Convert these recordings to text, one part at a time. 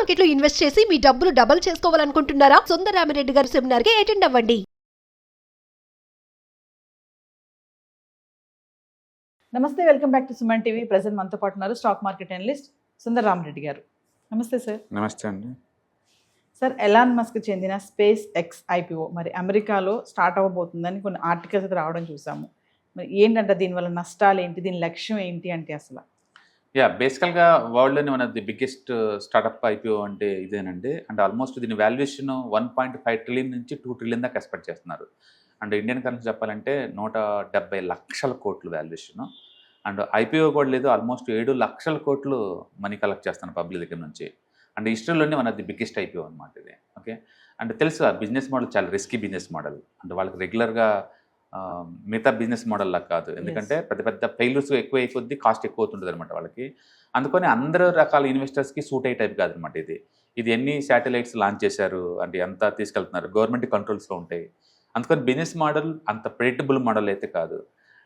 మార్కెట్లో ఇన్వెస్ట్ చేసి మీ డబ్బులు డబుల్ చేసుకోవాలనుకుంటున్నారా? సుందరరామిరెడ్డి గారి సెమినార్ కి అటెండ్ అవ్వండి. నమస్తే, welcome back to Suman TV. Present మనతో పాటు ఉన్నారు స్టాక్ మార్కెట్ అనలిస్ట్ సుందరరామిరెడ్డి గారు. నమస్తే సార్. నమస్తే అండి. సార్, ఎలాన్ మస్క్ చెందిన స్పేస్ ఎక్స్ ఐపీఓ మరి అమెరికాలో స్టార్ట్ అవ్వబోతుందని కొన్ని ఆర్టికల్స్ అయితే రావడం చూసాము. మరి ఏంటంటే దీనివల్ల నష్టాలు ఏంటి, దీని లక్ష్యం ఏంటి అంటే అసలు? బేసికల్గా వరల్డ్లోని one of the biggest startup IPO అంటే ఇదేనండి. అండ్ ఆల్మోస్ట్ దీని వాల్యుయేషన్ 1.5 ట్రిలియన్ నుంచి 2 ట్రిలియన్ దాకా ఎక్స్పెక్ట్ చేస్తున్నారు. అండ్ ఇండియన్ కరెన్సీ చెప్పాలంటే 170 లక్షల కోట్లు వాల్యుయేషన్. అండ్ ఐపీఓ కూడా లేదు, ఆల్మోస్ట్ 7 లక్షల కోట్లు మనీ కలెక్ట్ చేస్తున్నారు పబ్లిక్ దగ్గర నుంచి. అండ్ హిస్టరీలోనే one of the biggest IPO అనమాట ఇది. ఓకే, అండ్ తెలుసు ఆ బిజినెస్ మోడల్ చాలా రిస్కీ బిజినెస్ మోడల్. అంటే వాళ్ళకి రెగ్యులర్గా మిగతా బిజినెస్ మోడల్ లాగా కాదు, ఎందుకంటే పెద్ద పెద్ద ఫెయిల్యూర్స్ ఎక్కువ అయిపోద్ది, కాస్ట్ ఎక్కువ అవుతుంటుంది అనమాట వాళ్ళకి. అందుకని అందరూ రకాల ఇన్వెస్టర్స్కి సూట్ అయ్యే టైప్ కాదనమాట ఇది ఎన్ని శాటిలైట్స్ లాంచ్ చేశారు అంటే ఎంత తీసుకెళ్తున్నారు, గవర్నమెంట్ కంట్రోల్స్లో ఉంటాయి. అందుకని బిజినెస్ మోడల్ అంత ప్రెడిక్టబుల్ మోడల్ అయితే కాదు.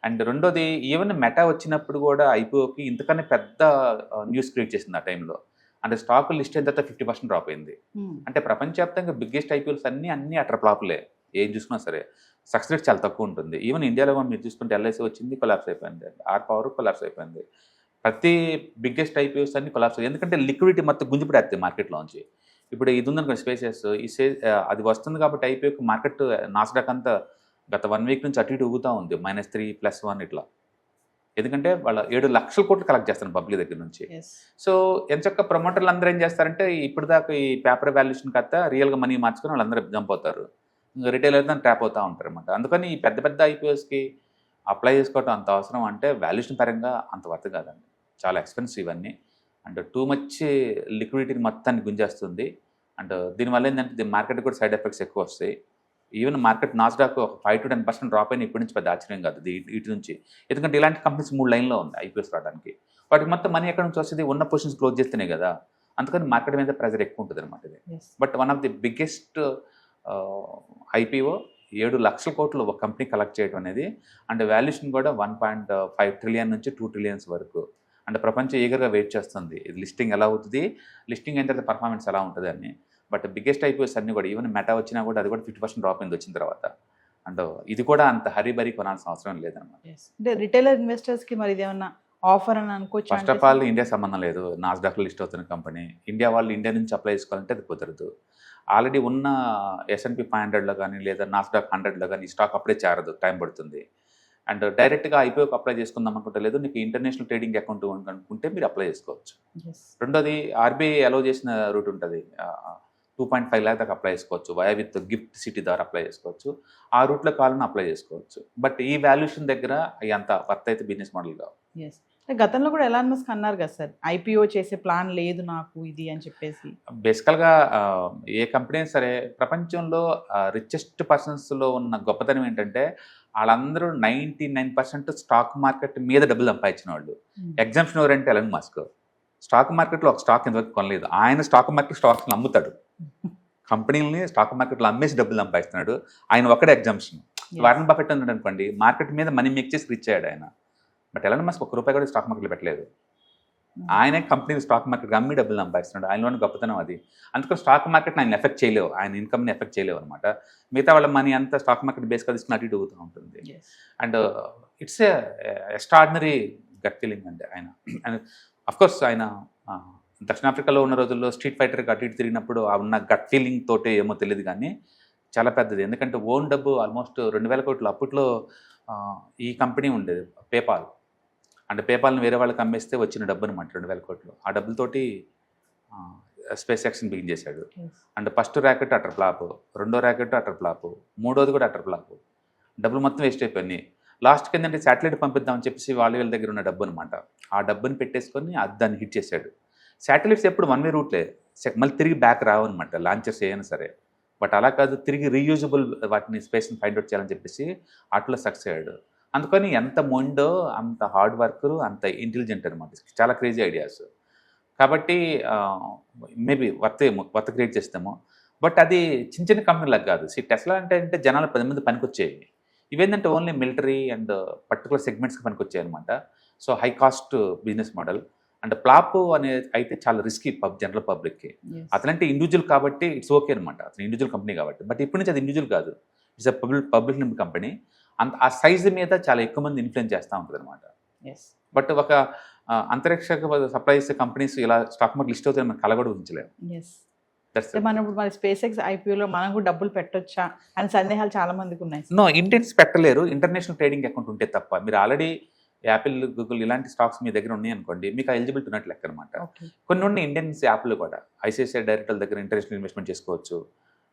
అండ్ రెండోది, ఈవెన్ మెటా వచ్చినప్పుడు కూడా ఐపీఓకి ఇంతకన్నా పెద్ద న్యూస్ క్రియేట్ చేసింది ఆ టైంలో. అంటే స్టాక్ లిస్ట్ అయిన తర్వాత 50% డ్రాప్ అయింది. అంటే ప్రపంచవ్యాప్తంగా బిగ్గెస్ట్ ఐపీఓస్ అన్ని అటర్ ఫ్లాప్లే, ఏం చూసుకున్నా సరే సక్సెస్ రేట్ చాలా తక్కువ ఉంటుంది. ఈవెన్ ఇండియాలో కూడా మీరు చూసుకుంటే ఎల్ఐసి వచ్చింది, కొలాప్స్ అయిపోయింది. ఆర్ పవర్ కొలాప్స్ అయిపోయింది. ప్రతి బిగ్గెస్ట్ ఐపీఓస్ అన్ని కొలాప్స్ అయ్యాయి, ఎందుకంటే లిక్విడిటీ మొత్తం గుంజిపడేస్తుంది మార్కెట్లోంచి. ఇప్పుడు ఇది ఉందనుకోండి స్పేసెస్, అది వస్తుంది కాబట్టి ఐపీఓకి మార్కెట్ నాస్డాక్ అంతా గత 1 వీక్ నుంచి అటు ఇటు ఊగుతూ ఉంది, -3 +1 ఇట్లా. ఎందుకంటే వాళ్ళ 7 లక్షల కోట్లు కలెక్ట్ చేస్తారు పబ్లిక్ దగ్గర నుంచి. సో ఎంచక్క ప్రమోటర్లు అందరూ ఏం చేస్తారంటే ఇప్పుడు దాకా ఈ పేపర్ వాల్యుయేషన్ కథ రియల్గా మనీ మార్చుకొని వాళ్ళందరూ జంప్ అవుతారు, ఇంకా రిటైల్ అయితే ట్రాప్ అవుతూ ఉంటారు అనమాట. అందుకని ఈ పెద్ద పెద్ద ఐపీఓస్కి అప్లై చేసుకోవడం అంత అవసరం అంటే వాల్యుయేషన్ పరంగా అంత వర్త్ కాదండి, చాలా ఎక్స్పెన్సివ్ అన్నీ. అండ్ టూ మచ్ లిక్విడిటీని మొత్తాన్ని గుంజేస్తుంది. అండ్ దీనివల్ల ఏంటంటే మార్కెట్ కూడా సైడ్ ఎఫెక్ట్స్ ఎక్కువ వస్తాయి. ఈవెన్ మార్కెట్ నాస్డాక్ ఒక 5 to 10% డ్రాప్ అయిన ఇప్పటి నుంచి పెద్ద ఆశ్చర్యం కాదు ఇటు నుంచి, ఎందుకంటే ఇలాంటి కంపెనీస్ 3 లైన్లో ఉంది ఐపీఎస్ రావడానికి. వాటికి మొత్తం మనీ ఎక్కడ నుంచి వస్తుంది, ఉన్న పొజిషన్స్ క్లోజ్ చేస్తేనే కదా. అందుకని మార్కెట్ మీద ప్రెజర్ ఎక్కువ ఉంటుంది అనమాట ఇది. But one of the biggest IPO 7 లక్షల కోట్లు ఒక కంపెనీ కలెక్ట్ చేయడం అనేది. అండ్ వాల్యుయేషన్ కూడా 1.5 ట్రిలియన్ నుంచి 2 ట్రిలియన్స్ వరకు. అంటే ప్రపంచం ఈగర్గా వెయిట్ చేస్తుంది ఇది లిస్టింగ్ ఎలా అవుతుంది, లిస్టింగ్ అయిన తర్వాత పర్ఫార్మెన్స్ ఎలా ఉంటుంది అని. బట్ బిగ్గెస్ట్ ఐపీఓస్ అన్నీ కూడా ఈవెన్ మెటా వచ్చినా కూడా అది కూడా 50% డ్రాప్ అయింది వచ్చిన తర్వాత. అండ్ ఇది కూడా అంత హరీబరీ కొనాల్సిన అవసరం లేదన్నమాట. అంటే రిటైలర్ ఇన్వెస్టర్స్కి మరి ఇది ఏమన్నా ఆఫర్ అని అనుకోవచ్చు? ఫస్ట్ ఆఫ్ ఆల్ ఇండియా సంబంధం లేదు, నాస్డాక్లో లిస్ట్ అవుతున్న కంపెనీ. ఇండియా వాళ్ళు ఇండియా నుంచి అప్లై చేసుకోవాలంటే అది కుదరదు. ఆల్రెడీ ఉన్న S&P 500లో కానీ లేదా నాస్డాక్ 100లో కానీ ఈ స్టాక్ అప్పుడే చేరదు, టైం పడుతుంది. అండ్ డైరెక్ట్గా ఐపీఓకి అప్లై చేసుకుందాం అనుకుంటే లేదు, నీకు ఇంటర్నేషనల్ ట్రేడింగ్ అకౌంట్ అనుకుంటే మీరు అప్లై చేసుకోవచ్చు. రెండోది, ఆర్బీఐ అలౌ చేసిన రూట్ ఉంటుంది, 2.5 lakh దాకా అప్లై చేసుకోవచ్చు, వయా విత్ గిఫ్ట్ సిటీ ద్వారా అప్లై చేసుకోవచ్చు. ఆ రూట్లో కావాలని అప్లై చేసుకోవచ్చు. బట్ ఈ వాల్యుయేషన్ దగ్గర అంత వర్త్ అయితే బిజినెస్ మోడల్ కావు. గతంలో కూడా ఎలాన్ మస్క్ అన్నారు కదా సార్, ఐపీఓ చేసే ప్లాన్ లేదు నాకు ఇది అని చెప్పేసి. బేసికల్గా ఏ కంపెనీ సరే ప్రపంచంలో రిచెస్ట్ పర్సన్స్లో ఉన్న గొప్పతనం ఏంటంటే వాళ్ళందరూ 99% స్టాక్ మార్కెట్ మీద డబ్బులు సంపాదించిన వాళ్ళు. ఎగ్జాంప్షన్ ఎవరంటే ఎలాన్ మస్క్. స్టాక్ మార్కెట్లో ఒక స్టాక్ ఇంతవరకు కొనలేదు, ఆయన స్టాక్ మార్కెట్ స్టాక్స్ని అమ్ముతాడు, కంపెనీలని స్టాక్ మార్కెట్లో అమ్మేసి డబ్బులు సంపాదిస్తున్నాడు. ఆయన ఒక్కడే ఎగ్జాంప్షన్. వారన్ బఫెట్ ఉన్నాడు అనుకోండి, మార్కెట్ మీద మనీ మేక్ చేసి రిచ్ అయ్యాడు ఆయన. బట్ ఎలాన్ మస్క్ ₹1 కూడా స్టాక్ మార్కెట్లో పెట్టలేదు, ఆయనే కంపెనీని స్టాక్ మార్కెట్ అమ్మి డబ్బులు సంపాదిస్తున్నాడు. ఆయనలోని గొప్పతనం అది. అందుకని స్టాక్ మార్కెట్ని ఆయన ఎఫెక్ట్ చేయలేవు, ఆయన ఇన్కమ్ని ఎఫెక్ట్ చేయలేవు అనమాట. మిగతా వాళ్ళ మనీ అంతా స్టాక్ మార్కెట్ బేస్గా తీసుకుని అటు ఇటు అవుతూ ఉంటుంది. And it's extraordinary gut feeling అండి ఆయన. అండ్ అఫ్కోర్స్ ఆయన దక్షిణాఫ్రికాలో ఉన్న రోజుల్లో స్ట్రీట్ ఫైటర్కి అటు ఇటు తిరిగినప్పుడు ఆ ఉన్న గట్ ఫీలింగ్ తోటే ఏమో తెలియదు కానీ చాలా పెద్దది. ఎందుకంటే ఓన్ డబ్బు ఆల్మోస్ట్ 2,000 కోట్లు అప్పట్లో ఈ కంపెనీ ఉండేది పేపాల్. అంటే పేపాల్ని వేరే వాళ్ళకి అమ్మేస్తే వచ్చిన డబ్బు అనమాట 2,000 కోట్లు. ఆ డబ్బులతోటి స్పేస్ ఎక్స్ని బిగిన్ చేశాడు. And first rocket utter flop, రెండో ర్యాకెట్ అటర్ ఫ్లాప్, మూడోది కూడా అటర్ ఫ్లాప్. డబ్బులు మొత్తం వేస్ట్ అయిపోయినాయి. లాస్ట్కి ఏంటంటే శాటిలైట్ పంపిద్దామని చెప్పేసి వాళ్ళ దగ్గర ఉన్న డబ్బు అనమాట, ఆ డబ్బుని పెట్టేసుకొని దాన్ని హిట్ చేశాడు. శాటిలైట్స్ ఎప్పుడు 1 వే రూట్లే, మళ్ళీ తిరిగి బ్యాక్ రావన్నమాట లాంచర్స్ ఏమైనా సరే. బట్ అలా కాదు, తిరిగి రీయూజబుల్ వాటిని స్పేస్ని ఫైండ్ అవుట్ చేయాలని చెప్పేసి అట్లా సక్సెస్ అయ్యాడు. అందుకని ఎంత మొండో అంత హార్డ్ వర్కరు, అంత ఇంటెలిజెంట్ అనమాట, చాలా క్రేజీ ఐడియాస్. కాబట్టి మేబీ వర్త్ క్రియేట్ చేస్తాము. బట్ అది చిన్న చిన్న కంపెనీలకు కాదు. టెస్లా అంటే జనాలు 10 మంది పనికొచ్చేవి. ఇవేంటంటే ఓన్లీ మిలిటరీ అండ్ పర్టికులర్ సెగ్మెంట్స్కి పనికొచ్చాయి అనమాట. So high cost business model. And flop అనేది అయితే చాలా రిస్కీ జనరల్ పబ్లిక్కి. అతనంటే ఇండివిజువల్ కాబట్టి ఇట్స్ ఓకే అనమాట, అతను ఇండివిజువల్ కంపెనీ కాబట్టి. బట్ ఇప్పటి నుంచి అది ఇండివిజువల్ కాదు, it's a public limited company. ఆ సైజు మీద చాలా ఎక్కువ మంది ఇన్ఫ్లుయెన్స్ చేస్తూ ఉంటుంది అనమాట. బట్ ఒక అంతరిక్ష సప్లై చేసే కంపెనీస్ ఇలా స్టాక్ మార్కెట్ లిస్ట్ అవుతాయని మనం కలగడ ఊహించలేము. మనం ఇప్పుడు మరి స్పేస్ ఎక్స్ ఐపీఓలో మనం కూడా డబ్బులు పెట్టొచ్చా అని సందేహాలు చాలా మందికి ఉన్నాయి. నో, ఇండియన్స్ పెట్టలేరు ఇంటర్నేషనల్ ట్రేడింగ్ అకౌంట్ ఉంటే తప్ప. మీరు ఆల్రెడీ యాపిల్, గూగుల్ ఇలాంటి స్టాక్స్ మీ దగ్గర ఉన్నాయి అనుకోండి, మీకు ఎలిజిబిలిటీ ఉన్నట్లు లెక్క అనమాట. కొన్ని ఉన్నాయి ఇండియన్స్ యాప్లు కూడా, ఐసిఐసిఐ డైరెక్టర్ల దగ్గర ఇంటర్నేషనల్ ఇన్వెస్ట్మెంట్ చేసుకోవచ్చు.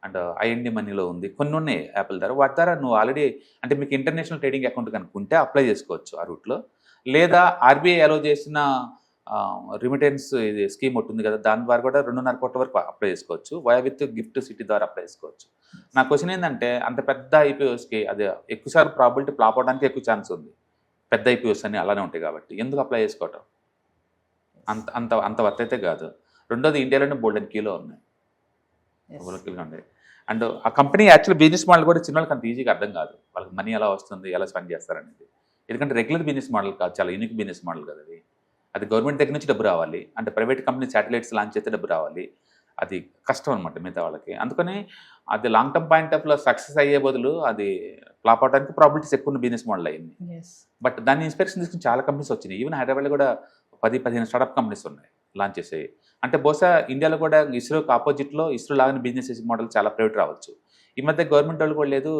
అండ్ ఐఎన్డి మనీలో ఉంది, కొన్ని ఉన్నాయి యాపిల్ ద్వారా. వాటి ద్వారా నువ్వు ఆల్రెడీ అంటే మీకు ఇంటర్నేషనల్ ట్రేడింగ్ అకౌంట్ కనుక ఉంటే అప్లై చేసుకోవచ్చు ఆ రూట్లో. లేదా ఆర్బీఐ అలో చేసిన రిమిటెన్స్ ఇది స్కీమ్ ఉంటుంది కదా, దాని ద్వారా కూడా 2.5 కోట్ల వరకు అప్లై చేసుకోవచ్చు. వయా విత్ గిఫ్ట్ సిటీ ద్వారా అప్లై చేసుకోవచ్చు. నా క్వశ్చన్ ఏంటంటే, అంత పెద్ద ఐపీఓస్కి అది ఎక్కువసార్లు ప్రాబిలిటీ ఫ్లాప్ అవడానికి ఎక్కువ ఛాన్స్ ఉంది. పెద్ద ఐపీఓస్ అన్ని అలానే ఉంటాయి కాబట్టి ఎందుకు అప్లై చేసుకోవటం? అంత అంత అంత వర్త్ అయితే కాదు. రెండోది, ఇండియాలోనే బోల్డెన్ కీలో ఉన్నాయి. అండ్ ఆ కంపెనీ యాక్చువల్ బిజినెస్ మోడల్ కూడా చిన్న వాళ్ళకి అంత ఈజీగా అర్థం కాదు. వాళ్ళకి మనీ ఎలా వస్తుంది, ఎలా స్పెండ్ చేస్తారనేది. ఎందుకంటే రెగ్యులర్ బిజినెస్ మోడల్ కాదు, చాలా యూనిక్ బిజినెస్ మోడల్ కదా అది. అది గవర్నమెంట్ దగ్గర నుంచి డబ్బు రావాలి, అంటే ప్రైవేట్ కంపెనీ శాటిలైట్స్ లాంచ్ చేస్తే డబ్బు రావాలి. అది కష్టం అనమాట మిగతా వాళ్ళకి. అందుకని అది లాంగ్ టర్మ్ పాయింట్ ఆఫ్ లో సక్సెస్ అయ్యే బదులు అది ఫ్లాప్ అవడానికి ప్రాబిలిటీస్ ఎక్కువ ఉన్న బిజినెస్ మోడల్ అయింది. బట్ దాన్ని ఇన్స్పిరేషన్ తీసుకుని చాలా కంపెనీస్ వచ్చినాయి. ఈవెన్ హైదరాబాద్లో కూడా 10-15 స్టార్ట్అప్ కంపెనీస్ ఉన్నాయి లాంచ్ చేసేవి. అంటే బహుశా ఇండియాలో కూడా ఇస్రోకి ఆపోజిట్లో ఇస్రో లాగానే బిజినెస్ మోడల్ చాలా ప్రైవేట్ రావచ్చు. ఈ మధ్య గవర్నమెంట్ వాళ్ళు కూడా లేదు,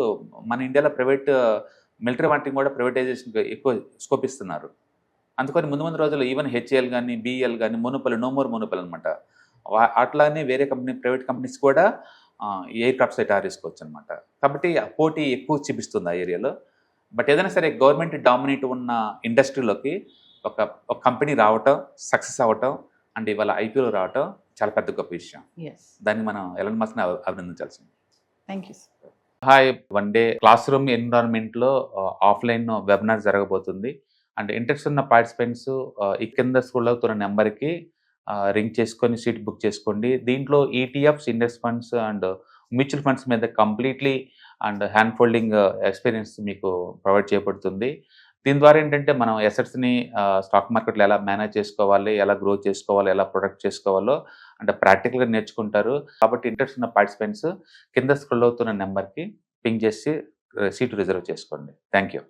మన ఇండియాలో ప్రైవేట్ మిలిటరీ వాటిని కూడా ప్రైవేటైజేషన్కి ఎక్కువ స్కోప్ ఇస్తున్నారు. అందుకని ముందు రోజుల్లో ఈవెన్ హెచ్ఏఎల్ కానీ, బిఈఎల్ కానీ, మోనోపల్, నో మోర్ మోనోపల్ అనమాట. అట్లానే వేరే కంపెనీ, ప్రైవేట్ కంపెనీస్ కూడా ఎయిర్ క్రాఫ్ట్స్ అయితే ఆరేసుకోవచ్చు అనమాట. కాబట్టి పోటీ ఎక్కువ చూపిస్తుంది ఆ ఏరియాలో. బట్ ఏదైనా సరే గవర్నమెంట్ డామినేట్ ఉన్న ఇండస్ట్రీలోకి ఒక కంపెనీ రావటం, సక్సెస్ అవ్వటం, అండ్ ఇవాళ ఐపీఓలో రావటం చాలా పెద్ద గొప్ప విషయం. దాన్ని మనం ఎలాన్ మస్క్ని అభినందించాల్సింది. Thank you. Hi, one day classroom ఎన్విరాన్మెంట్లో ఆఫ్లైన్ వెబినార్ జరగబోతుంది. అండ్ ఇంట్రెస్ట్ ఉన్న పార్టిసిపెంట్స్ ఈ కింద స్కూల్ అవుతున్న నెంబర్కి రింగ్ చేసుకొని సీట్ బుక్ చేసుకోండి. దీంట్లో ETFs, index funds and mutual funds మీద completely and hand holding experience మీకు ప్రొవైడ్ చేయబడుతుంది. దీని ద్వారా ఏంటంటే మనం ఎసెట్స్ని స్టాక్ మార్కెట్లో ఎలా మేనేజ్ చేసుకోవాలి, ఎలా గ్రో చేసుకోవాలి, ఎలా ప్రొడక్ట్ చేసుకోవాలో అంటే ప్రాక్టికల్గా నేర్చుకుంటారు. కాబట్టి ఇంట్రెస్ట్ ఉన్న పార్టిసిపెంట్స్ కింద స్క్రోల్ అవుతున్న నెంబర్కి పింగ్ చేసి సీటు రిజర్వ్ చేసుకోండి. Thank you.